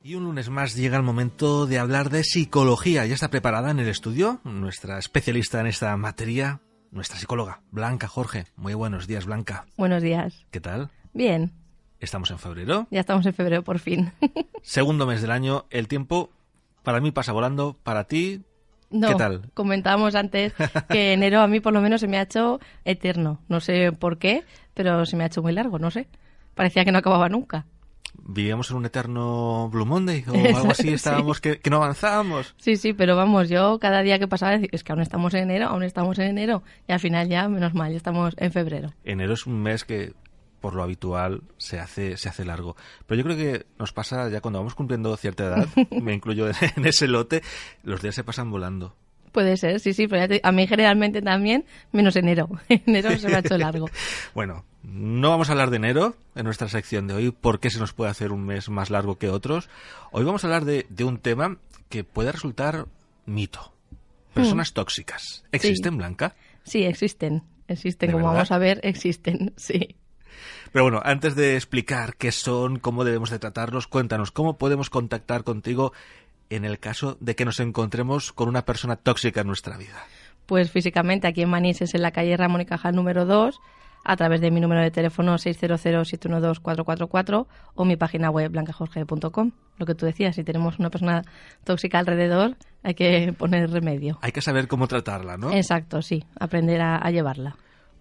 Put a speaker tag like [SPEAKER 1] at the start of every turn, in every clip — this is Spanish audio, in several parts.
[SPEAKER 1] Y un lunes más llega el momento de hablar de psicología. Ya está preparada en el estudio nuestra especialista en esta materia, nuestra psicóloga, Blanca Jorge. Muy buenos días, Blanca.
[SPEAKER 2] Buenos días.
[SPEAKER 1] ¿Qué tal?
[SPEAKER 2] Bien.
[SPEAKER 1] ¿Estamos en febrero?
[SPEAKER 2] Ya estamos en febrero, por fin.
[SPEAKER 1] Segundo mes del año. El tiempo para mí pasa volando. Para ti,
[SPEAKER 2] no,
[SPEAKER 1] ¿qué tal?
[SPEAKER 2] Comentábamos antes que enero a mí por lo menos se me ha hecho eterno. No sé por qué, pero se me ha hecho muy largo, no sé. Parecía que no acababa nunca.
[SPEAKER 1] ¿Vivíamos en un eterno Blue Monday o algo así? Estábamos
[SPEAKER 2] Sí.
[SPEAKER 1] que no avanzábamos.
[SPEAKER 2] Sí, pero vamos, yo cada día que pasaba decía, es que aún estamos en enero. Y al final ya, menos mal, ya estamos en febrero.
[SPEAKER 1] Enero es un mes que, por lo habitual, se hace largo. Pero yo creo que nos pasa ya cuando vamos cumpliendo cierta edad, me incluyo en ese lote, los días se pasan volando.
[SPEAKER 2] Puede ser, sí, pero a mí generalmente también, menos enero. Enero se me ha hecho largo.
[SPEAKER 1] Bueno, no vamos a hablar de enero en nuestra sección de hoy, porque se nos puede hacer un mes más largo que otros. Hoy vamos a hablar de un tema que puede resultar mito. Personas tóxicas. ¿Existen,
[SPEAKER 2] Sí.
[SPEAKER 1] Blanca?
[SPEAKER 2] Sí, existen,
[SPEAKER 1] ¿De
[SPEAKER 2] como
[SPEAKER 1] verdad?
[SPEAKER 2] vamos a ver, existen, sí.
[SPEAKER 1] Pero bueno, antes de explicar qué son, cómo debemos de tratarlos, cuéntanos, ¿cómo podemos contactar contigo en el caso de que nos encontremos con una persona tóxica en nuestra vida?
[SPEAKER 2] Pues físicamente aquí en Manises, en la calle Ramón y Cajal número 2, a través de mi número de teléfono 600-712-444 o mi página web blancajorge.com. Lo que tú decías, si tenemos una persona tóxica alrededor, hay que poner remedio.
[SPEAKER 1] Hay que saber cómo tratarla, ¿no?
[SPEAKER 2] Exacto, sí, aprender a llevarla.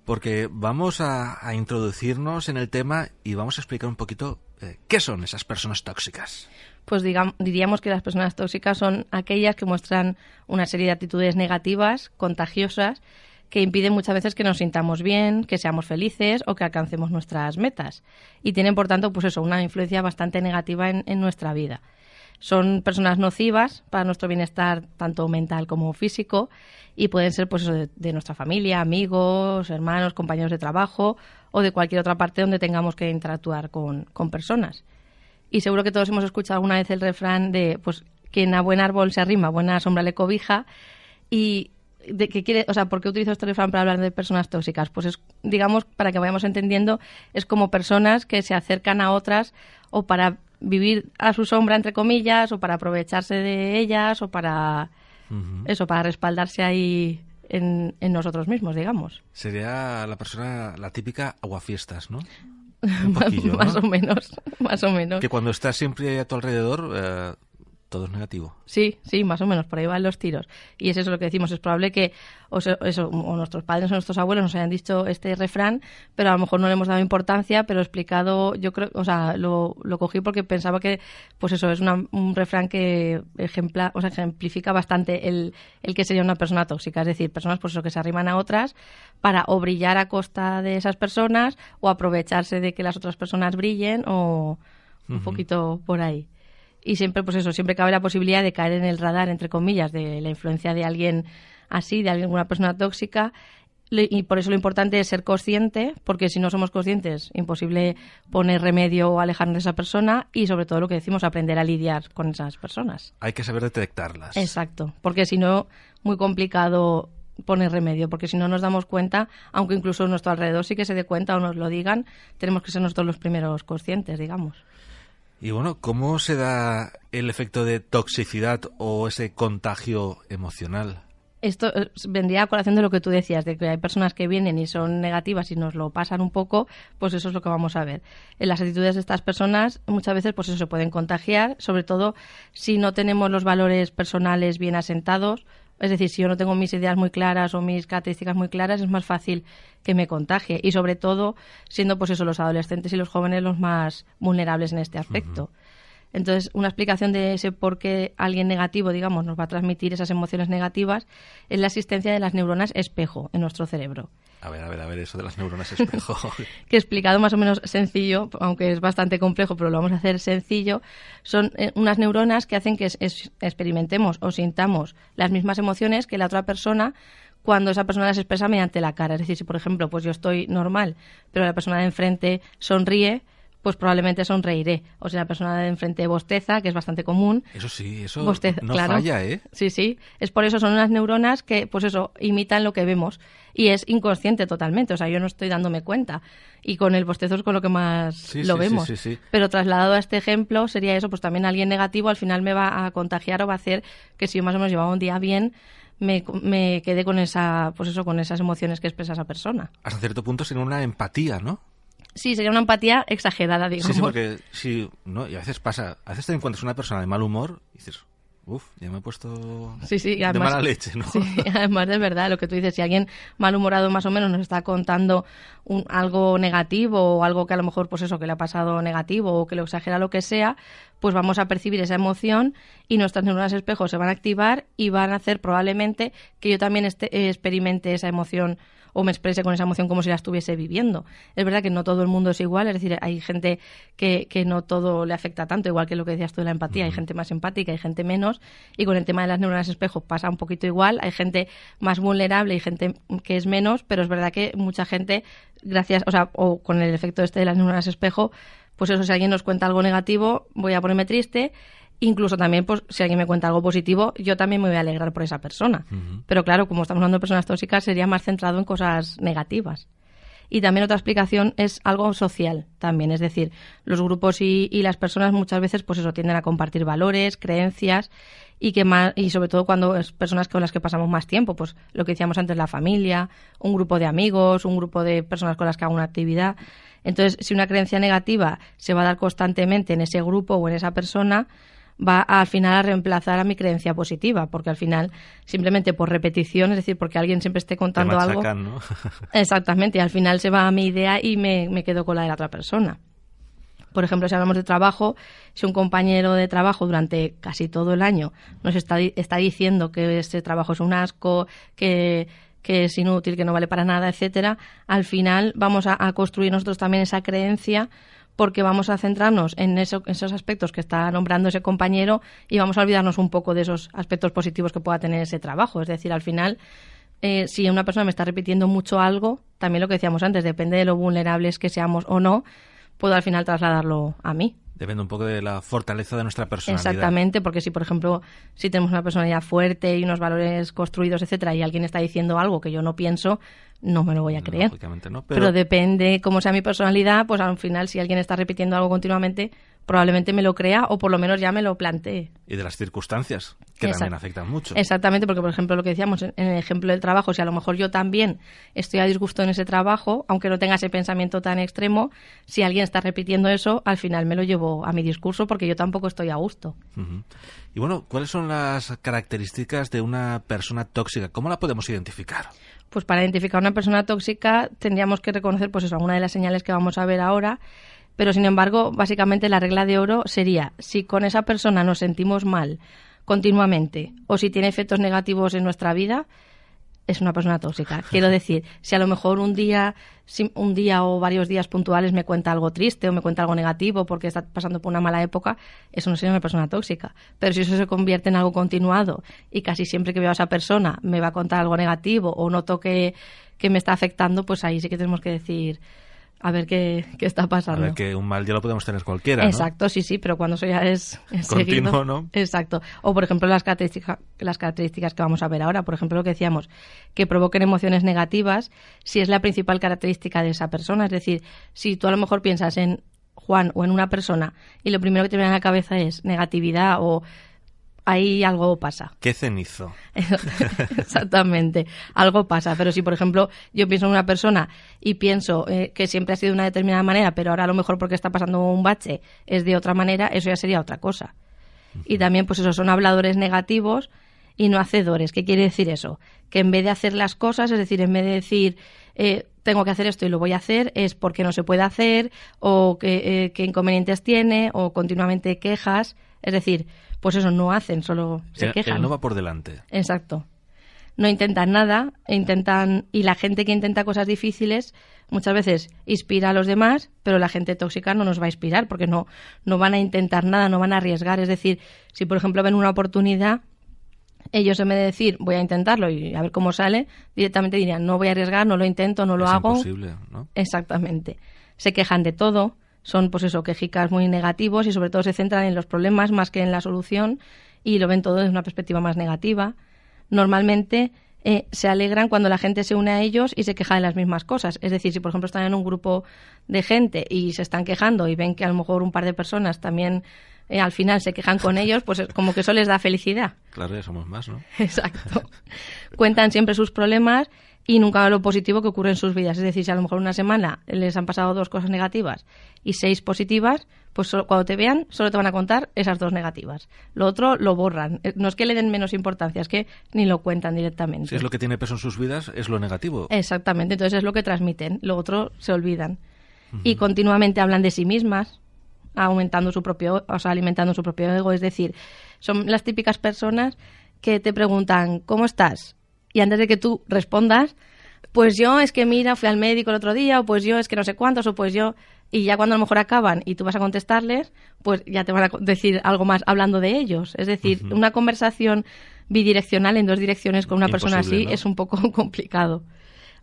[SPEAKER 1] Porque vamos a introducirnos en el tema y vamos a explicar un poquito qué son esas personas tóxicas.
[SPEAKER 2] Pues diríamos que las personas tóxicas son aquellas que muestran una serie de actitudes negativas, contagiosas, que impiden muchas veces que nos sintamos bien, que seamos felices o que alcancemos nuestras metas. Y tienen, por tanto, pues eso, una influencia bastante negativa en nuestra vida. Son personas nocivas para nuestro bienestar, tanto mental como físico, y pueden ser pues eso, de nuestra familia, amigos, hermanos, compañeros de trabajo o de cualquier otra parte donde tengamos que interactuar con personas. Y seguro que todos hemos escuchado alguna vez el refrán de pues quien a buen árbol se arrima, a buena sombra le cobija. Y de qué quiere, o sea, ¿por qué utilizo este refrán para hablar de personas tóxicas? Pues es, digamos, para que vayamos entendiendo, es como personas que se acercan a otras o para vivir a su sombra, entre comillas, o para aprovecharse de ellas, o para eso, para respaldarse ahí en nosotros mismos, digamos.
[SPEAKER 1] Sería la persona, la típica aguafiestas, ¿no? Un poquillo, ¿no?
[SPEAKER 2] Más o menos.
[SPEAKER 1] Que cuando estás siempre a tu alrededor, todo es negativo.
[SPEAKER 2] Sí, más o menos, por ahí van los tiros. Y es eso lo que decimos, es probable que o nuestros padres o nuestros abuelos nos hayan dicho este refrán, pero a lo mejor no le hemos dado importancia, pero explicado, yo creo, o sea, lo cogí porque pensaba que, pues eso, es un refrán que ejemplifica bastante el que sería una persona tóxica, es decir, personas pues eso, que se arriman a otras para o brillar a costa de esas personas o aprovecharse de que las otras personas brillen o un poquito por ahí. Y siempre, pues eso, siempre cabe la posibilidad de caer en el radar, entre comillas, de la influencia de alguien así, de alguna persona tóxica. Y por eso lo importante es ser consciente, porque si no somos conscientes, imposible poner remedio o alejarnos de esa persona y, sobre todo, lo que decimos, aprender a lidiar con esas personas.
[SPEAKER 1] Hay que saber detectarlas.
[SPEAKER 2] Exacto, porque si no, muy complicado poner remedio, porque si no nos damos cuenta, aunque incluso nuestro alrededor sí que se dé cuenta o nos lo digan, tenemos que ser nosotros los primeros conscientes, digamos.
[SPEAKER 1] Y bueno, ¿cómo se da el efecto de toxicidad o ese contagio emocional?
[SPEAKER 2] Esto vendría a colación de lo que tú decías, de que hay personas que vienen y son negativas y nos lo pasan un poco, pues eso es lo que vamos a ver. En las actitudes de estas personas muchas veces pues eso se pueden contagiar, sobre todo si no tenemos los valores personales bien asentados. Es decir, si yo no tengo mis ideas muy claras o mis características muy claras, es más fácil que me contagie. Y sobre todo, siendo pues eso, los adolescentes y los jóvenes los más vulnerables en este aspecto. Entonces, una explicación de ese por qué alguien negativo, digamos, nos va a transmitir esas emociones negativas es la existencia de las neuronas espejo en nuestro cerebro.
[SPEAKER 1] A ver, eso de las neuronas espejo.
[SPEAKER 2] Que explicado más o menos sencillo, aunque es bastante complejo, pero lo vamos a hacer sencillo, son unas neuronas que hacen que experimentemos o sintamos las mismas emociones que la otra persona cuando esa persona las expresa mediante la cara. Es decir, si por ejemplo pues yo estoy normal, pero la persona de enfrente sonríe, pues probablemente sonreiré. O si la persona de enfrente bosteza, que es bastante común.
[SPEAKER 1] Eso sí, eso no
[SPEAKER 2] claro.
[SPEAKER 1] falla, ¿eh?
[SPEAKER 2] Sí, sí. Es por eso, son unas neuronas que, pues eso, imitan lo que vemos. Y es inconsciente totalmente, o sea, yo no estoy dándome cuenta. Y con el bostezo es con lo que más lo vemos.
[SPEAKER 1] Sí.
[SPEAKER 2] Pero trasladado a este ejemplo, sería eso, pues también alguien negativo al final me va a contagiar o va a hacer que si yo más o menos llevaba un día bien, me quede con con esas emociones que expresa esa persona.
[SPEAKER 1] Hasta cierto punto sería una empatía, ¿no?
[SPEAKER 2] Sí, sería una empatía exagerada, digamos.
[SPEAKER 1] Sí, porque ¿no? Y a veces pasa, a veces te encuentras una persona de mal humor y dices, ya me he puesto
[SPEAKER 2] y además,
[SPEAKER 1] de mala leche, ¿no?
[SPEAKER 2] Sí, además de verdad, lo que tú dices, si alguien malhumorado más o menos nos está contando algo negativo o algo que a lo mejor, pues eso, que le ha pasado negativo o que lo exagera, lo que sea, pues vamos a percibir esa emoción y nuestras neuronas espejo se van a activar y van a hacer probablemente que yo también experimente esa emoción o me exprese con esa emoción como si la estuviese viviendo. Es verdad que no todo el mundo es igual, es decir, hay gente que no todo le afecta tanto, igual que lo que decías tú de la empatía, hay gente más empática, hay gente menos, y con el tema de las neuronas espejo pasa un poquito igual, hay gente más vulnerable y gente que es menos, pero es verdad que mucha gente, o con el efecto de las neuronas espejo, pues eso, si alguien nos cuenta algo negativo, voy a ponerme triste. Incluso también, pues, si alguien me cuenta algo positivo, yo también me voy a alegrar por esa persona. Uh-huh. Pero claro, como estamos hablando de personas tóxicas, sería más centrado en cosas negativas. Y también otra explicación es algo social también. Es decir, los grupos y las personas muchas veces, pues eso, tienden a compartir valores, creencias y sobre todo cuando es personas con las que pasamos más tiempo, pues lo que decíamos antes, la familia, un grupo de amigos, un grupo de personas con las que hago una actividad. Entonces, si una creencia negativa se va a dar constantemente en ese grupo o en esa persona, va al final a reemplazar a mi creencia positiva, porque al final, simplemente por repetición, es decir, porque alguien siempre esté contando algo.
[SPEAKER 1] ¿No?
[SPEAKER 2] Exactamente, y al final se va a mi idea y me quedo con la de la otra persona. Por ejemplo, si hablamos de trabajo, si un compañero de trabajo durante casi todo el año nos está diciendo que ese trabajo es un asco, que es inútil, que no vale para nada, etcétera, al final vamos a construir nosotros también esa creencia, porque vamos a centrarnos en esos aspectos que está nombrando ese compañero y vamos a olvidarnos un poco de esos aspectos positivos que pueda tener ese trabajo. Es decir, al final, si una persona me está repitiendo mucho algo, también lo que decíamos antes, depende de lo vulnerables que seamos o no, puedo al final trasladarlo a mí.
[SPEAKER 1] Depende un poco de la fortaleza de nuestra personalidad.
[SPEAKER 2] Exactamente, porque si, por ejemplo, si tenemos una personalidad fuerte y unos valores construidos, etcétera, y alguien está diciendo algo que yo no pienso, no me lo voy a creer.
[SPEAKER 1] Lógicamente no,
[SPEAKER 2] pero depende cómo sea mi personalidad, pues al final, si alguien está repitiendo algo continuamente, probablemente me lo crea o por lo menos ya me lo plantee.
[SPEAKER 1] Y de las circunstancias, que también afectan mucho.
[SPEAKER 2] Exactamente, porque por ejemplo lo que decíamos en el ejemplo del trabajo, si a lo mejor yo también estoy a disgusto en ese trabajo, aunque no tenga ese pensamiento tan extremo, si alguien está repitiendo eso, al final me lo llevo a mi discurso porque yo tampoco estoy a gusto.
[SPEAKER 1] Uh-huh. Y bueno, ¿cuáles son las características de una persona tóxica? ¿Cómo la podemos identificar?
[SPEAKER 2] Pues para identificar una persona tóxica tendríamos que reconocer, pues eso, alguna de las señales que vamos a ver ahora. Pero, sin embargo, básicamente la regla de oro sería, si con esa persona nos sentimos mal continuamente o si tiene efectos negativos en nuestra vida, es una persona tóxica. Quiero decir, si a lo mejor un día o varios días puntuales me cuenta algo triste o me cuenta algo negativo porque está pasando por una mala época, eso no sería una persona tóxica. Pero si eso se convierte en algo continuado y casi siempre que veo a esa persona me va a contar algo negativo o noto que me está afectando, pues ahí sí que tenemos que decir, a ver qué está pasando.
[SPEAKER 1] A ver, que un mal día lo podemos tener cualquiera, ¿no?
[SPEAKER 2] Exacto, sí, pero cuando eso ya es
[SPEAKER 1] continuo,
[SPEAKER 2] seguido,
[SPEAKER 1] ¿no?
[SPEAKER 2] Exacto. O, por ejemplo, las características que vamos a ver ahora. Por ejemplo, lo que decíamos, que provoquen emociones negativas, si es la principal característica de esa persona. Es decir, si tú a lo mejor piensas en Juan o en una persona y lo primero que te viene a la cabeza es negatividad o ahí algo pasa.
[SPEAKER 1] ¿Qué cenizo?
[SPEAKER 2] Exactamente, algo pasa. Pero si, por ejemplo, yo pienso en una persona y pienso que siempre ha sido de una determinada manera, pero ahora a lo mejor porque está pasando un bache es de otra manera, eso ya sería otra cosa. Uh-huh. Y también, pues eso, son habladores negativos y no hacedores. ¿Qué quiere decir eso? Que en vez de hacer las cosas, es decir, en vez de decir tengo que hacer esto y lo voy a hacer, es porque no se puede hacer o qué inconvenientes tiene o continuamente quejas. Es decir, pues eso, no hacen, solo se quejan.
[SPEAKER 1] Él no va por delante.
[SPEAKER 2] Exacto. No intentan nada, y la gente que intenta cosas difíciles muchas veces inspira a los demás, pero la gente tóxica no nos va a inspirar porque no van a intentar nada, no van a arriesgar. Es decir, si por ejemplo ven una oportunidad, ellos en vez de decir voy a intentarlo y a ver cómo sale, directamente dirían no voy a arriesgar, no lo intento, no lo hago.
[SPEAKER 1] Es imposible, ¿no?
[SPEAKER 2] Exactamente. Se quejan de todo. son pues eso, quejicas muy negativos y sobre todo se centran en los problemas más que en la solución y lo ven todo desde una perspectiva más negativa. Normalmente se alegran cuando la gente se une a ellos y se queja de las mismas cosas. Es decir, si por ejemplo están en un grupo de gente y se están quejando y ven que a lo mejor un par de personas también al final se quejan con ellos, pues como que eso les da felicidad.
[SPEAKER 1] Claro, ya somos más, ¿no?
[SPEAKER 2] Exacto. Cuentan siempre sus problemas y nunca lo positivo que ocurre en sus vidas. Es decir, si a lo mejor una semana les han pasado 2 cosas negativas y 6 positivas, pues cuando te vean solo te van a contar esas 2 negativas. Lo otro lo borran. No es que le den menos importancia, es que ni lo cuentan directamente.
[SPEAKER 1] Si es lo que tiene peso en sus vidas, es lo negativo.
[SPEAKER 2] Exactamente, entonces es lo que transmiten. Lo otro se olvidan. Y continuamente hablan de sí mismas, alimentando su propio ego. Es decir, son las típicas personas que te preguntan ¿cómo estás? Y antes de que tú respondas, pues yo es que mira, fui al médico el otro día, o pues yo es que no sé cuántos, o pues yo... Y ya cuando a lo mejor acaban y tú vas a contestarles, pues ya te van a decir algo más hablando de ellos. Es decir, una conversación bidireccional en 2 direcciones con una persona así, ¿no? Es un poco complicado.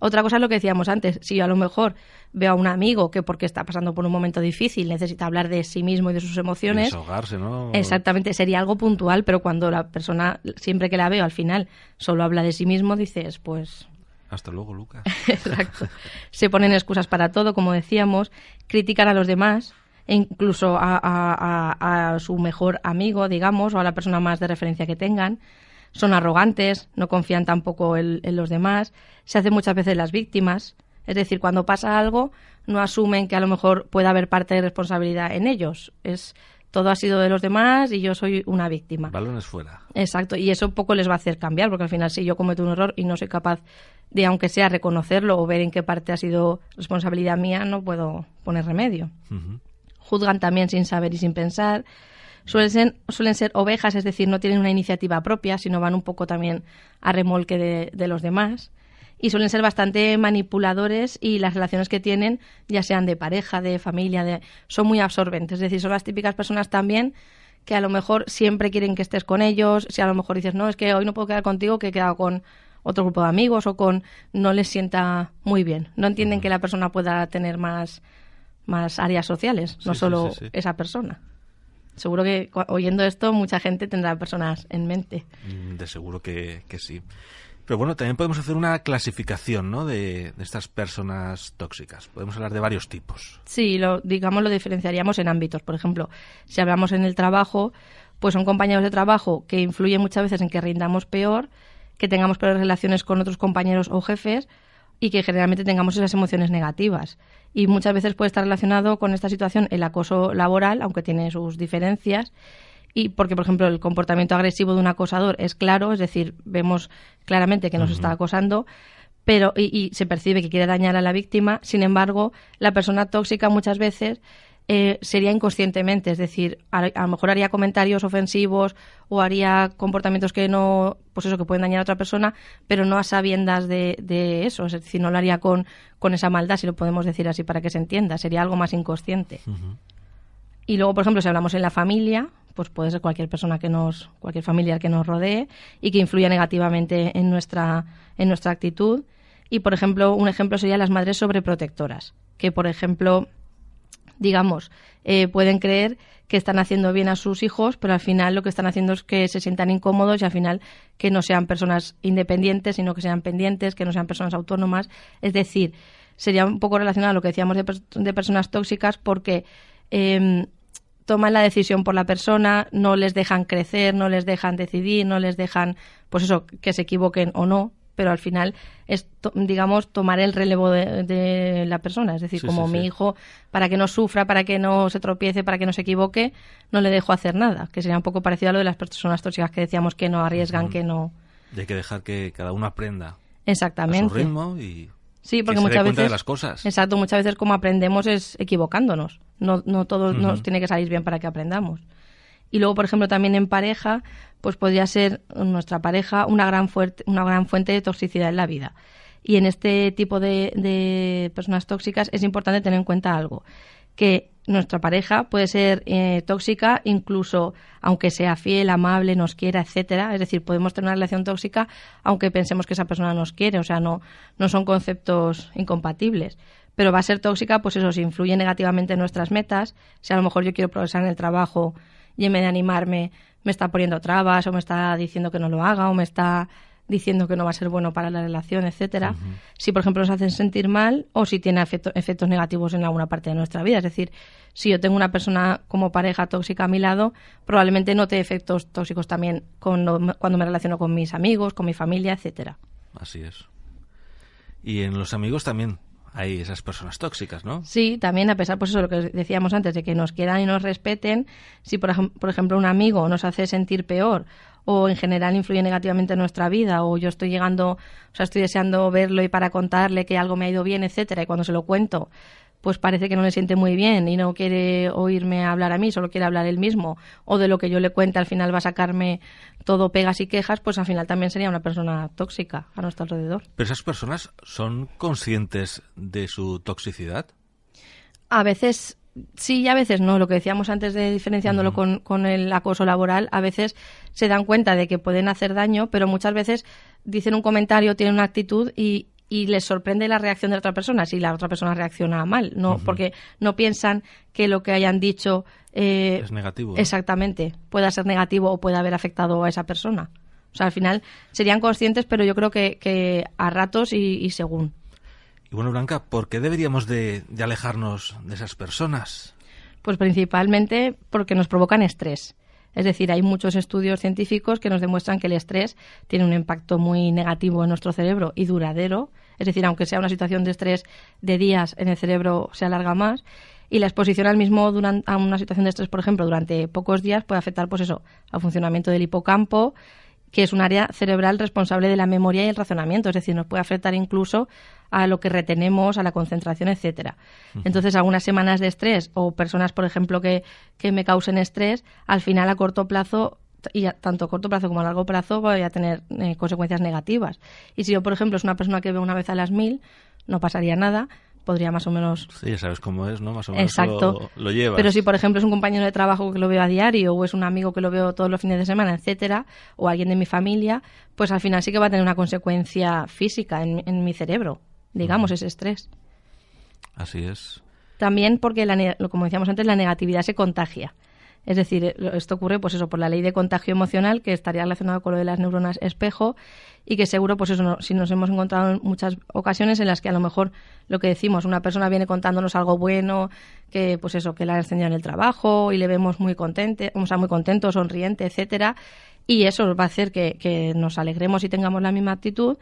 [SPEAKER 2] Otra cosa es lo que decíamos antes. Si yo a lo mejor veo a un amigo que porque está pasando por un momento difícil necesita hablar de sí mismo y de sus emociones...
[SPEAKER 1] Desahogarse, ¿no?
[SPEAKER 2] Exactamente, sería algo puntual, pero cuando la persona, siempre que la veo al final, solo habla de sí mismo, dices, pues...
[SPEAKER 1] Hasta luego, Lucas.
[SPEAKER 2] Exacto. Se ponen excusas para todo, como decíamos, critican a los demás, e incluso a su mejor amigo, digamos, o a la persona más de referencia que tengan. Son arrogantes, no confían tampoco en los demás, se hacen muchas veces las víctimas, es decir, cuando pasa algo no asumen que a lo mejor pueda haber parte de responsabilidad en ellos, todo ha sido de los demás y yo soy una víctima.
[SPEAKER 1] Balones fuera.
[SPEAKER 2] Exacto, y eso poco les va a hacer cambiar, porque al final si yo cometo un error y no soy capaz de, aunque sea, reconocerlo o ver en qué parte ha sido responsabilidad mía, no puedo poner remedio. Juzgan también sin saber y sin pensar. Suelen ser ovejas, es decir, no tienen una iniciativa propia, sino van un poco también a remolque de los demás. Y suelen ser bastante manipuladores y las relaciones que tienen, ya sean de pareja, de familia, son muy absorbentes. Es decir, son las típicas personas también que a lo mejor siempre quieren que estés con ellos. Si a lo mejor dices, no, es que hoy no puedo quedar contigo, que he quedado con otro grupo de amigos no les sienta muy bien. No entienden que la persona pueda tener más áreas sociales, no solo esa persona. Seguro que oyendo esto mucha gente tendrá personas en mente.
[SPEAKER 1] De seguro que sí. Pero bueno, también podemos hacer una clasificación, ¿no?, de estas personas tóxicas. Podemos hablar de varios tipos.
[SPEAKER 2] Sí, lo diferenciaríamos en ámbitos. Por ejemplo, si hablamos en el trabajo, pues son compañeros de trabajo que influyen muchas veces en que rindamos peor, que tengamos peores relaciones con otros compañeros o jefes y que generalmente tengamos esas emociones negativas. Y muchas veces puede estar relacionado con esta situación el acoso laboral, aunque tiene sus diferencias, y porque, por ejemplo, el comportamiento agresivo de un acosador es claro, es decir, vemos claramente que nos está acosando, pero y se percibe que quiere dañar a la víctima. Sin embargo, la persona tóxica muchas veces sería inconscientemente, es decir, a lo mejor haría comentarios ofensivos o haría comportamientos que no, pues eso, que pueden dañar a otra persona, pero no a sabiendas de eso, es decir, no lo haría con esa maldad, si lo podemos decir así para que se entienda, sería algo más inconsciente. Y luego, por ejemplo, si hablamos en la familia, pues puede ser cualquier familiar que nos rodee y que influya negativamente en nuestra actitud. Y, por ejemplo, un ejemplo sería las madres sobreprotectoras, que, por ejemplo, digamos, pueden creer que están haciendo bien a sus hijos, pero al final lo que están haciendo es que se sientan incómodos y al final que no sean personas independientes, sino que sean pendientes, que no sean personas autónomas. Es decir, sería un poco relacionado a lo que decíamos de personas tóxicas porque toman la decisión por la persona, no les dejan crecer, no les dejan decidir, no les dejan, pues eso, que se equivoquen o no, pero al final es, digamos, tomar el relevo de la persona. Es decir, mi hijo, para que no sufra, para que no se tropiece, para que no se equivoque, no le dejo hacer nada. Que sería un poco parecido a lo de las personas tóxicas que decíamos que no arriesgan, que no...
[SPEAKER 1] Y hay que dejar que cada uno aprenda.
[SPEAKER 2] Exactamente.
[SPEAKER 1] A su ritmo y...
[SPEAKER 2] Sí, porque
[SPEAKER 1] que se
[SPEAKER 2] muchas
[SPEAKER 1] dé cuenta
[SPEAKER 2] veces
[SPEAKER 1] de las cosas.
[SPEAKER 2] Exacto, muchas veces como aprendemos es equivocándonos. No todo nos tiene que salir bien para que aprendamos. Y luego, por ejemplo, también en pareja, pues podría ser nuestra pareja una gran fuente de toxicidad en la vida. Y en este tipo de personas tóxicas es importante tener en cuenta algo, que nuestra pareja puede ser tóxica incluso aunque sea fiel, amable, nos quiera, etcétera. Es decir, podemos tener una relación tóxica aunque pensemos que esa persona nos quiere. O sea, no son conceptos incompatibles. Pero va a ser tóxica, pues eso, si influye negativamente en nuestras metas, si a lo mejor yo quiero progresar en el trabajo y en vez de animarme me está poniendo trabas o me está diciendo que no lo haga o me está diciendo que no va a ser bueno para la relación, etcétera. Uh-huh. Si, por ejemplo, nos hacen sentir mal o si tiene efectos negativos en alguna parte de nuestra vida. Es decir, si yo tengo una persona como pareja tóxica a mi lado, probablemente note efectos tóxicos también cuando me relaciono con mis amigos, con mi familia, etcétera.
[SPEAKER 1] Así es. Y en los amigos también hay esas personas tóxicas, ¿no?
[SPEAKER 2] Sí, también a pesar, pues eso, lo que decíamos antes, de que nos quieran y nos respeten, si por ejemplo un amigo nos hace sentir peor o en general influye negativamente en nuestra vida o yo estoy estoy deseando verlo y para contarle que algo me ha ido bien, etcétera, y cuando se lo cuento, pues parece que no le siente muy bien y no quiere oírme hablar a mí, solo quiere hablar él mismo, o de lo que yo le cuente al final va a sacarme todo pegas y quejas, pues al final también sería una persona tóxica a nuestro alrededor.
[SPEAKER 1] ¿Pero esas personas son conscientes de su toxicidad?
[SPEAKER 2] A veces sí y a veces no. Lo que decíamos antes de diferenciándolo con el acoso laboral, a veces se dan cuenta de que pueden hacer daño, pero muchas veces dicen un comentario, tienen una actitud y les sorprende la reacción de la otra persona si la otra persona reacciona mal, no porque no piensan que lo que hayan dicho
[SPEAKER 1] es negativo, ¿no?
[SPEAKER 2] Exactamente, pueda ser negativo o pueda haber afectado a esa persona. O sea, al final serían conscientes, pero yo creo que a ratos y según.
[SPEAKER 1] Y bueno, Blanca, ¿por qué deberíamos de alejarnos de esas personas?
[SPEAKER 2] Pues principalmente porque nos provocan estrés. Es decir, hay muchos estudios científicos que nos demuestran que el estrés tiene un impacto muy negativo en nuestro cerebro y duradero. Es decir, aunque sea una situación de estrés de días, en el cerebro se alarga más. Y la exposición a una situación de estrés, por ejemplo, durante pocos días puede afectar, pues eso, al funcionamiento del hipocampo, que es un área cerebral responsable de la memoria y el razonamiento. Es decir, nos puede afectar incluso a lo que retenemos, a la concentración, etcétera. Entonces, algunas semanas de estrés o personas, por ejemplo, que me causen estrés, al final a corto plazo, y tanto a corto plazo como a largo plazo, voy a tener consecuencias negativas. Y si yo, por ejemplo, es una persona que veo una vez a las 1000, no pasaría nada, podría más o menos...
[SPEAKER 1] Sí, ya sabes cómo es, ¿no? Más o menos.
[SPEAKER 2] Exacto.
[SPEAKER 1] Lo llevas.
[SPEAKER 2] Pero si, por ejemplo, es un compañero de trabajo que lo veo a diario o es un amigo que lo veo todos los fines de semana, etcétera, o alguien de mi familia, pues al final sí que va a tener una consecuencia física en mi cerebro, digamos, ese estrés.
[SPEAKER 1] Así es.
[SPEAKER 2] También porque, como decíamos antes, la negatividad se contagia. Es decir, esto ocurre pues eso por la ley de contagio emocional, que estaría relacionado con lo de las neuronas espejo, y que seguro, pues eso, si nos hemos encontrado en muchas ocasiones en las que a lo mejor lo que decimos, una persona viene contándonos algo bueno, que pues eso, que le ha enseñado en el trabajo y le vemos muy contento, sonriente, etcétera, y eso va a hacer que nos alegremos y tengamos la misma actitud.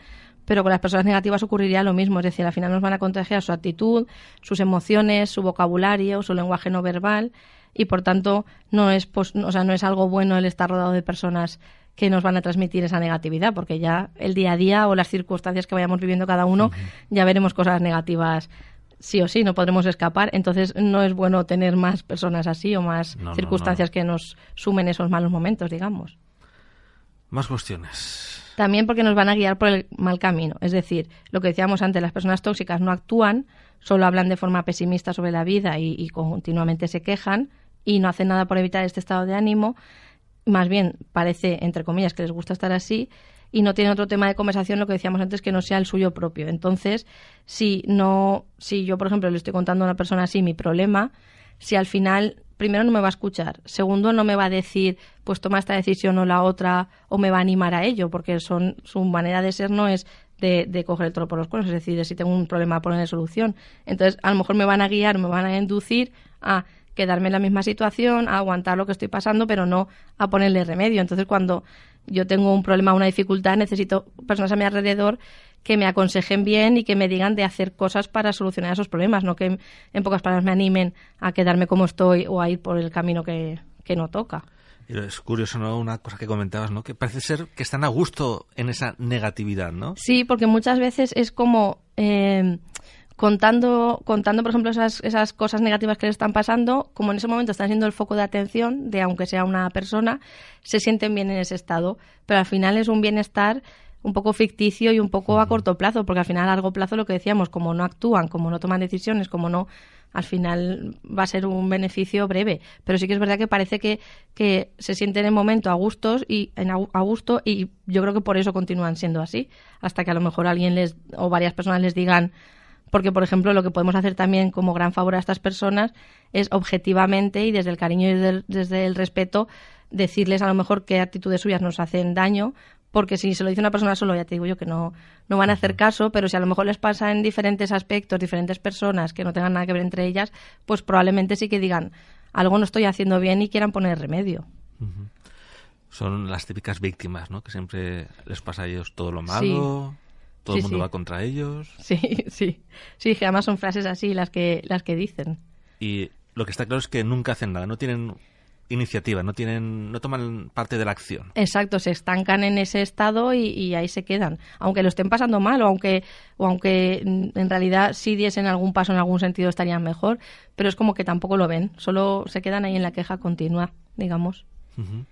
[SPEAKER 2] Pero con las personas negativas ocurriría lo mismo, es decir, al final nos van a contagiar su actitud, sus emociones, su vocabulario, su lenguaje no verbal, y por tanto no es algo bueno el estar rodeado de personas que nos van a transmitir esa negatividad, porque ya el día a día o las circunstancias que vayamos viviendo cada uno, ya veremos cosas negativas sí o sí, no podremos escapar. Entonces no es bueno tener más personas así o más circunstancias que nos sumen esos malos momentos, digamos.
[SPEAKER 1] Más cuestiones.
[SPEAKER 2] También porque nos van a guiar por el mal camino. Es decir, lo que decíamos antes, las personas tóxicas no actúan, solo hablan de forma pesimista sobre la vida y continuamente se quejan y no hacen nada por evitar este estado de ánimo. Más bien parece, entre comillas, que les gusta estar así y no tienen otro tema de conversación, lo que decíamos antes, que no sea el suyo propio. Entonces, si yo, por ejemplo, le estoy contando a una persona así mi problema, si al final... Primero, no me va a escuchar. Segundo, no me va a decir, pues toma esta decisión o la otra, o me va a animar a ello, porque su manera de ser no es de coger el toro por los cuernos, es decir, de si tengo un problema, ponerle solución. Entonces, a lo mejor me van a guiar, me van a inducir a quedarme en la misma situación, a aguantar lo que estoy pasando, pero no a ponerle remedio. Entonces, cuando yo tengo un problema o una dificultad, necesito personas a mi alrededor que me aconsejen bien y que me digan de hacer cosas para solucionar esos problemas, no que en pocas palabras me animen a quedarme como estoy o a ir por el camino que no toca.
[SPEAKER 1] Y es curioso, ¿no? Una cosa que comentabas, ¿no? Que parece ser que están a gusto en esa negatividad, ¿no?
[SPEAKER 2] Sí, porque muchas veces es como contando, por ejemplo, esas cosas negativas que le están pasando, como en ese momento están siendo el foco de atención de aunque sea una persona, se sienten bien en ese estado, pero al final es un bienestar un poco ficticio y un poco a corto plazo, porque al final a largo plazo lo que decíamos, como no actúan, como no toman decisiones, como no al final va a ser un beneficio breve. Pero sí que es verdad que parece que se sienten en el momento a gusto y yo creo que por eso continúan siendo así, hasta que a lo mejor alguien o varias personas les digan, porque por ejemplo lo que podemos hacer también como gran favor a estas personas es objetivamente y desde el cariño y desde el respeto decirles a lo mejor qué actitudes suyas nos hacen daño, porque si se lo dice una persona solo, ya te digo yo que no van a hacer caso, pero si a lo mejor les pasa en diferentes aspectos, diferentes personas que no tengan nada que ver entre ellas, pues probablemente sí que digan, algo no estoy haciendo bien y quieran poner remedio.
[SPEAKER 1] Uh-huh. Son las típicas víctimas, ¿no? Que siempre les pasa a ellos todo lo malo, todo el mundo va contra ellos.
[SPEAKER 2] Sí, que además son frases así las que dicen.
[SPEAKER 1] Y lo que está claro es que nunca hacen nada, no tienen iniciativa, no toman parte de la acción.
[SPEAKER 2] Exacto, se estancan en ese estado y ahí se quedan, aunque lo estén pasando mal o aunque en realidad si diesen algún paso en algún sentido estarían mejor, pero es como que tampoco lo ven, solo se quedan ahí en la queja continua, digamos.
[SPEAKER 1] Uh-huh.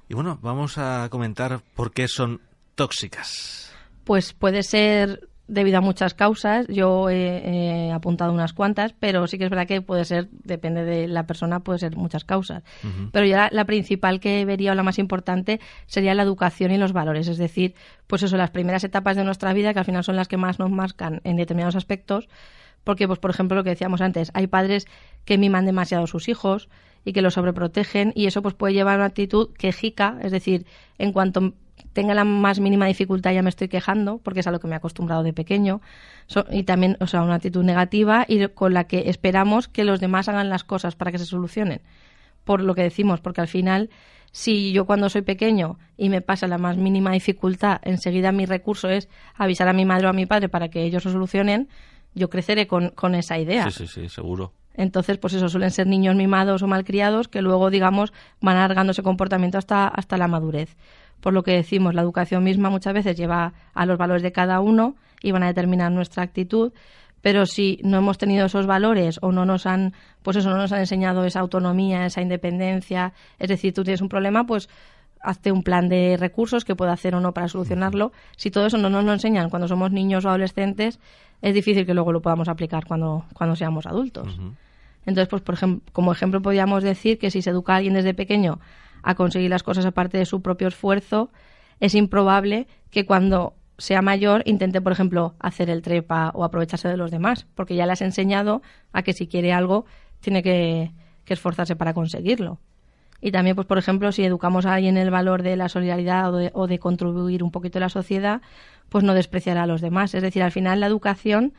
[SPEAKER 1] Y bueno, vamos a comentar por qué son tóxicas.
[SPEAKER 2] Pues puede ser debido a muchas causas, yo he apuntado unas cuantas, pero sí que es verdad que puede ser, depende de la persona, puede ser muchas causas. Uh-huh. Pero ya la principal que vería o la más importante sería la educación y los valores, es decir, pues eso, las primeras etapas de nuestra vida, que al final son las que más nos marcan en determinados aspectos, porque, pues por ejemplo, lo que decíamos antes, hay padres que miman demasiado a sus hijos y que los sobreprotegen, y eso pues puede llevar a una actitud quejica, es decir, en cuanto tenga la más mínima dificultad ya me estoy quejando, porque es a lo que me he acostumbrado de pequeño, y también, o sea, una actitud negativa y con la que esperamos que los demás hagan las cosas para que se solucionen, por lo que decimos, porque al final, si yo cuando soy pequeño y me pasa la más mínima dificultad, enseguida mi recurso es avisar a mi madre o a mi padre para que ellos lo solucionen, yo creceré con esa idea.
[SPEAKER 1] Sí, seguro.
[SPEAKER 2] Entonces, pues eso, suelen ser niños mimados o malcriados que luego, digamos, van alargando ese comportamiento hasta la madurez. Por lo que decimos, la educación misma muchas veces lleva a los valores de cada uno y van a determinar nuestra actitud, pero si no hemos tenido esos valores o no nos han enseñado esa autonomía, esa independencia, es decir, tú tienes un problema, pues hazte un plan de recursos que pueda hacer o no para solucionarlo. Si todo eso no nos lo enseñan cuando somos niños o adolescentes, es difícil que luego lo podamos aplicar cuando seamos adultos. Uh-huh. Entonces, pues como ejemplo podríamos decir que si se educa a alguien desde pequeño a conseguir las cosas aparte de su propio esfuerzo, es improbable que cuando sea mayor intente, por ejemplo, hacer el trepa o aprovecharse de los demás, porque ya le has enseñado a que si quiere algo tiene que esforzarse para conseguirlo. Y también, pues por ejemplo, si educamos a alguien el valor de la solidaridad o de contribuir un poquito a la sociedad, pues no despreciará a los demás. Es decir, al final la educación,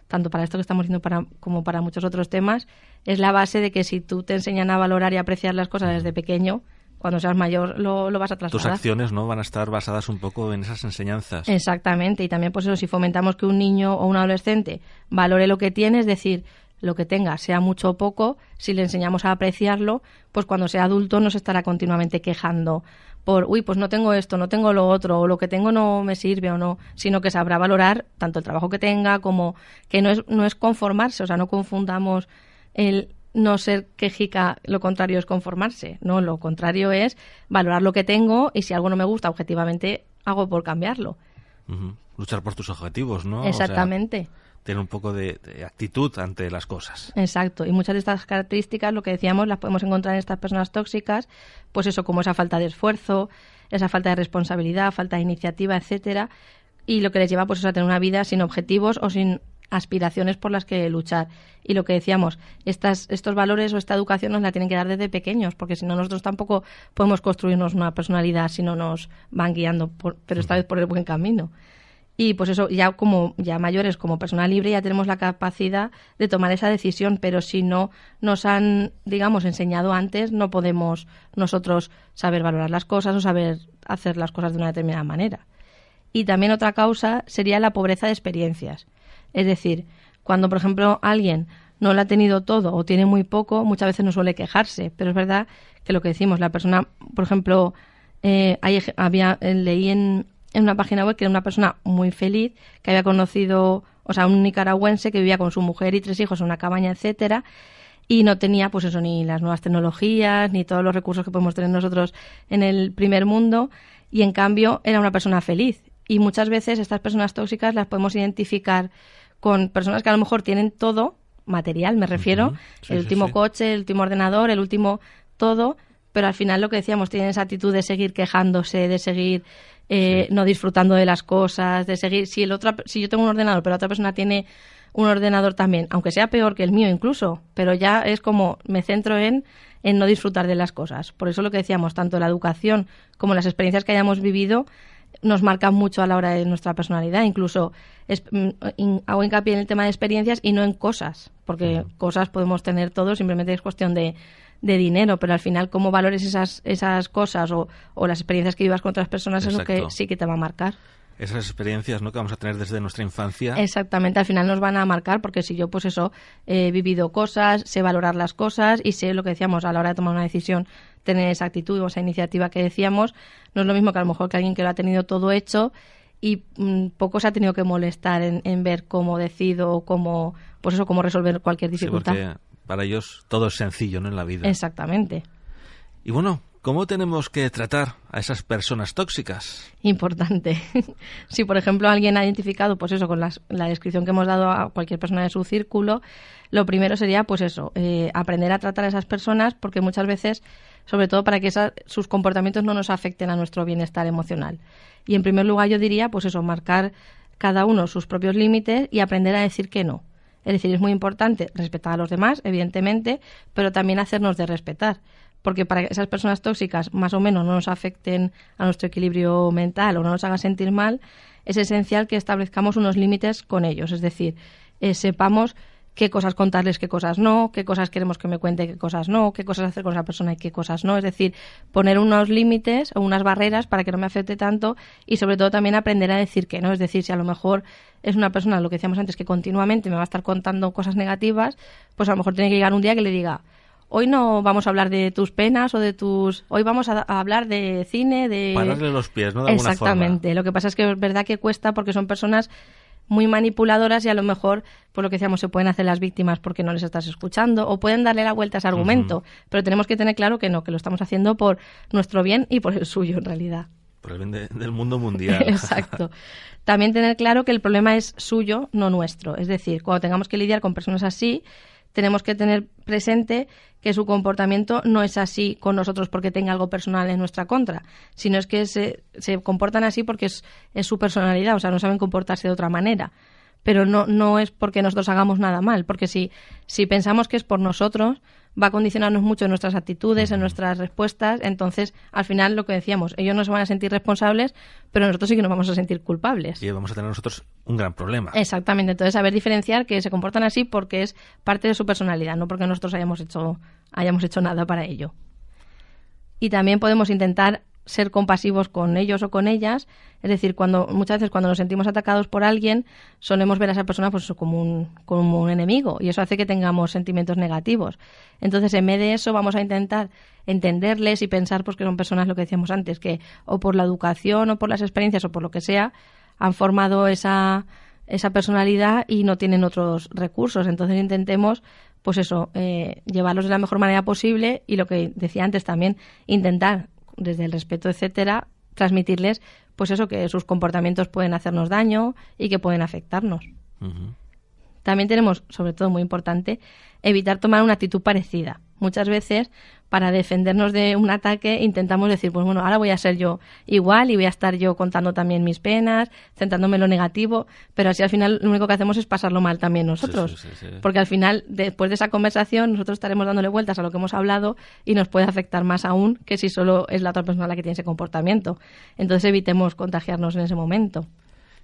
[SPEAKER 2] tanto para esto que estamos diciendo como para muchos otros temas, es la base de que si tú te enseñan a valorar y apreciar las cosas desde pequeño, cuando seas mayor lo vas a trasladar.
[SPEAKER 1] Tus acciones, ¿no?, van a estar basadas un poco en esas enseñanzas.
[SPEAKER 2] Exactamente, y también pues eso, si fomentamos que un niño o un adolescente valore lo que tiene, es decir, lo que tenga, sea mucho o poco, si le enseñamos a apreciarlo, pues cuando sea adulto no se estará continuamente quejando por, pues no tengo esto, no tengo lo otro, o lo que tengo no me sirve o no, sino que sabrá valorar tanto el trabajo que tenga como que no es conformarse, o sea, no confundamos el no ser quejica, lo contrario es conformarse, no, lo contrario es valorar lo que tengo y si algo no me gusta objetivamente hago por cambiarlo.
[SPEAKER 1] Uh-huh. Luchar por tus objetivos, ¿no?
[SPEAKER 2] Exactamente.
[SPEAKER 1] O sea, tener un poco de actitud ante las cosas.
[SPEAKER 2] Exacto, y muchas de estas características, lo que decíamos, las podemos encontrar en estas personas tóxicas, pues eso, como esa falta de esfuerzo, esa falta de responsabilidad, falta de iniciativa, etcétera, y lo que les lleva pues eso, a tener una vida sin objetivos o sin aspiraciones por las que luchar. Y lo que decíamos, estos valores o esta educación nos la tienen que dar desde pequeños, porque si no nosotros tampoco podemos construirnos una personalidad si no nos van guiando, pero esta vez por el buen camino. Y pues eso, ya mayores, como persona libre, ya tenemos la capacidad de tomar esa decisión, pero si no nos han, digamos, enseñado antes, no podemos nosotros saber valorar las cosas o saber hacer las cosas de una determinada manera. Y también otra causa sería la pobreza de experiencias. Es decir, cuando, por amente, alguien no lo ha tenido todo o tiene muy poco, muchas veces no suele quejarse, pero es verdad que lo que decimos, la persona, por ejemplo, leí en una página web que era una persona muy feliz, que había conocido, o sea, un nicaragüense que vivía con su mujer y 3 hijos en una cabaña, etcétera, y no tenía, pues eso, ni las nuevas tecnologías, ni todos los recursos que podemos tener nosotros en el primer mundo, y en cambio era una persona feliz. Y muchas veces estas personas tóxicas las podemos identificar con personas que a lo mejor tienen todo, material, me refiero,
[SPEAKER 1] Sí,
[SPEAKER 2] el último
[SPEAKER 1] sí.
[SPEAKER 2] coche, el último ordenador, el último todo, pero al final lo que decíamos, tienen esa actitud de seguir quejándose, de seguir no disfrutando de las cosas, de seguir, si yo tengo un ordenador, pero la otra persona tiene un ordenador también, aunque sea peor que el mío incluso, pero ya es como me centro en no disfrutar de las cosas. Por eso lo que decíamos, tanto la educación como las experiencias que hayamos vivido nos marcan mucho a la hora de nuestra personalidad. Incluso hago hincapié en el tema de experiencias y no en cosas, porque cosas podemos tener todos, simplemente es cuestión de dinero, pero al final cómo valores esas cosas o las experiencias que vivas con otras personas es lo que sí que te va a marcar.
[SPEAKER 1] Esas experiencias, ¿no?, que vamos a tener desde nuestra infancia.
[SPEAKER 2] Exactamente, al final nos van a marcar porque si yo pues eso he vivido cosas, sé valorar las cosas y sé lo que decíamos a la hora de tomar una decisión, tener esa actitud o esa iniciativa que decíamos, no es lo mismo que a lo mejor que alguien que lo ha tenido todo hecho y poco se ha tenido que molestar en ver cómo decido o cómo, pues eso, cómo resolver cualquier dificultad.
[SPEAKER 1] Sí, porque para ellos todo es sencillo, ¿no?, en la vida.
[SPEAKER 2] Exactamente.
[SPEAKER 1] Y bueno, ¿cómo tenemos que tratar a esas personas tóxicas?
[SPEAKER 2] Importante. Si, por ejemplo, alguien ha identificado, pues eso, con la descripción que hemos dado a cualquier persona de su círculo, lo primero sería, pues eso, aprender a tratar a esas personas, porque muchas veces, sobre todo para que sus comportamientos no nos afecten a nuestro bienestar emocional. Y en primer lugar yo diría, pues eso, marcar cada uno sus propios límites y aprender a decir que no. Es decir, es muy importante respetar a los demás, evidentemente, pero también hacernos de respetar. Porque para que esas personas tóxicas más o menos no nos afecten a nuestro equilibrio mental o no nos hagan sentir mal, es esencial que establezcamos unos límites con ellos. Es decir, sepamos qué cosas contarles, qué cosas no, qué cosas queremos que me cuente, qué cosas no, qué cosas hacer con esa persona y qué cosas no. Es decir, poner unos límites o unas barreras para que no me afecte tanto y sobre todo también aprender a decir que no. Es decir, si a lo mejor es una persona, lo que decíamos antes, que continuamente me va a estar contando cosas negativas, pues a lo mejor tiene que llegar un día que le diga: hoy no vamos a hablar de tus penas o de tus... Hoy vamos a hablar de cine, de...
[SPEAKER 1] Pararle los pies, ¿no?, de alguna
[SPEAKER 2] Exactamente.
[SPEAKER 1] forma.
[SPEAKER 2] Lo que pasa es que es verdad que cuesta porque son personas muy manipuladoras y a lo mejor, por lo que decíamos, se pueden hacer las víctimas porque no les estás escuchando o pueden darle la vuelta a ese argumento. Pero tenemos que tener claro que no, que lo estamos haciendo por nuestro bien y por el suyo, en realidad.
[SPEAKER 1] Por el bien del mundo mundial.
[SPEAKER 2] Exacto. También tener claro que el problema es suyo, no nuestro. Es decir, cuando tengamos que lidiar con personas así, tenemos que tener presente que su comportamiento no es así con nosotros porque tenga algo personal en nuestra contra, sino es que se comportan así porque es su personalidad, o sea, no saben comportarse de otra manera. Pero no es porque nosotros hagamos nada mal, porque si pensamos que es por nosotros, va a condicionarnos mucho en nuestras actitudes, en nuestras respuestas. Entonces, al final, lo que decíamos, ellos no se van a sentir responsables, pero nosotros sí que nos vamos a sentir culpables.
[SPEAKER 1] Y vamos a tener nosotros un gran problema.
[SPEAKER 2] Exactamente. Entonces, saber diferenciar que se comportan así porque es parte de su personalidad, no porque nosotros hayamos hecho nada para ello. Y también podemos intentar ser compasivos con ellos o con ellas, es decir, muchas veces cuando nos sentimos atacados por alguien solemos ver a esa persona pues como un enemigo y eso hace que tengamos sentimientos negativos. Entonces, en vez de eso vamos a intentar entenderles y pensar pues que son personas, lo que decíamos antes, que o por la educación o por las experiencias o por lo que sea han formado esa personalidad y no tienen otros recursos. Entonces intentemos pues eso, llevarlos de la mejor manera posible y lo que decía antes también, intentar desde el respeto, etcétera, transmitirles pues eso, que sus comportamientos pueden hacernos daño y que pueden afectarnos.
[SPEAKER 1] Uh-huh.
[SPEAKER 2] También tenemos, sobre todo muy importante, evitar tomar una actitud parecida. Muchas veces, para defendernos de un ataque, intentamos decir, pues bueno, ahora voy a ser yo igual y voy a estar yo contando también mis penas, centrándome en lo negativo, pero así al final lo único que hacemos es pasarlo mal también nosotros.
[SPEAKER 1] Sí.
[SPEAKER 2] Porque al final, después de esa conversación, nosotros estaremos dándole vueltas a lo que hemos hablado y nos puede afectar más aún que si solo es la otra persona la que tiene ese comportamiento. Entonces evitemos contagiarnos en ese momento.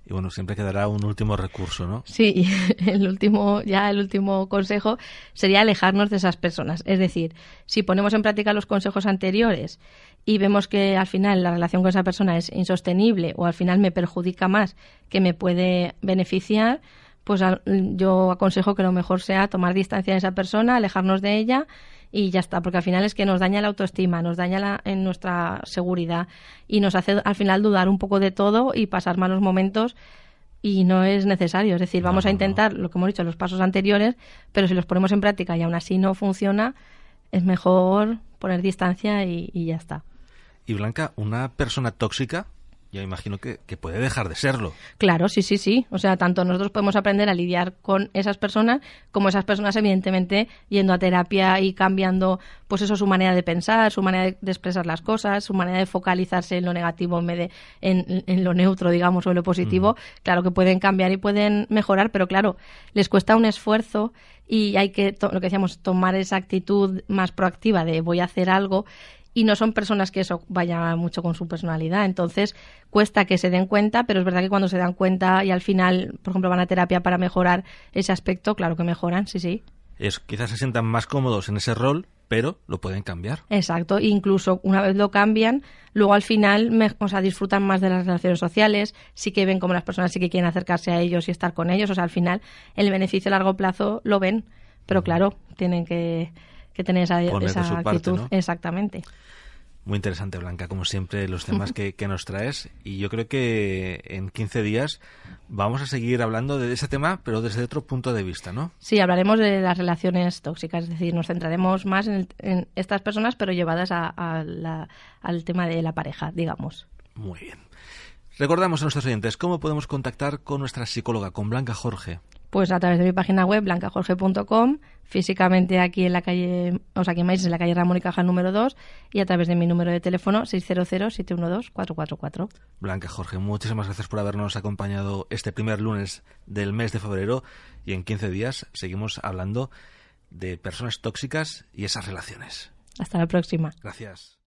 [SPEAKER 1] Y bueno, siempre quedará un último recurso, ¿no?
[SPEAKER 2] Sí, el último consejo sería alejarnos de esas personas. Es decir, si ponemos en práctica los consejos anteriores y vemos que al final la relación con esa persona es insostenible o al final me perjudica más que me puede beneficiar, pues yo aconsejo que lo mejor sea tomar distancia de esa persona, alejarnos de ella y ya está, porque al final es que nos daña la autoestima, nos daña en nuestra seguridad y nos hace al final dudar un poco de todo y pasar malos momentos y no es necesario. Es decir, vamos a intentar, lo que hemos dicho, los pasos anteriores, pero si los ponemos en práctica y aún así no funciona, es mejor poner distancia y ya está.
[SPEAKER 1] Y Blanca, una persona tóxica Yo imagino que puede dejar de serlo.
[SPEAKER 2] Claro, sí. O sea, tanto nosotros podemos aprender a lidiar con esas personas, como esas personas, evidentemente, yendo a terapia y cambiando, pues eso, su manera de pensar, su manera de expresar las cosas, su manera de focalizarse en lo negativo en vez de en lo neutro, digamos, o en lo positivo. Claro que pueden cambiar y pueden mejorar, pero claro, les cuesta un esfuerzo y hay que, lo que decíamos, tomar esa actitud más proactiva de voy a hacer algo. Y no son personas que eso vaya mucho con su personalidad. Entonces, cuesta que se den cuenta, pero es verdad que cuando se dan cuenta y al final, por ejemplo, van a terapia para mejorar ese aspecto, claro que mejoran, sí.
[SPEAKER 1] Quizás se sientan más cómodos en ese rol, pero lo pueden cambiar.
[SPEAKER 2] Exacto. Incluso una vez lo cambian, luego al final disfrutan más de las relaciones sociales, sí que ven como las personas sí que quieren acercarse a ellos y estar con ellos. O sea, al final, el beneficio a largo plazo lo ven, pero claro, tienen que tener esa actitud.
[SPEAKER 1] Parte, ¿no?
[SPEAKER 2] Exactamente.
[SPEAKER 1] Muy interesante, Blanca, como siempre, los temas que nos traes. Y yo creo que en 15 días vamos a seguir hablando de ese tema, pero desde otro punto de vista, ¿no?
[SPEAKER 2] Sí, hablaremos de las relaciones tóxicas, es decir, nos centraremos más en estas personas, pero llevadas al tema de la pareja, digamos.
[SPEAKER 1] Muy bien. Recordamos a nuestros oyentes cómo podemos contactar con nuestra psicóloga, con Blanca Jorge.
[SPEAKER 2] Pues a través de mi página web, blancajorge.com, físicamente aquí en la calle, aquí en Maíz, en la calle Ramón y Cajal número 2, y a través de mi número de teléfono 600-712-444.
[SPEAKER 1] Blanca Jorge, muchísimas gracias por habernos acompañado este primer lunes del mes de febrero, y en 15 días seguimos hablando de personas tóxicas y esas relaciones.
[SPEAKER 2] Hasta la próxima.
[SPEAKER 1] Gracias.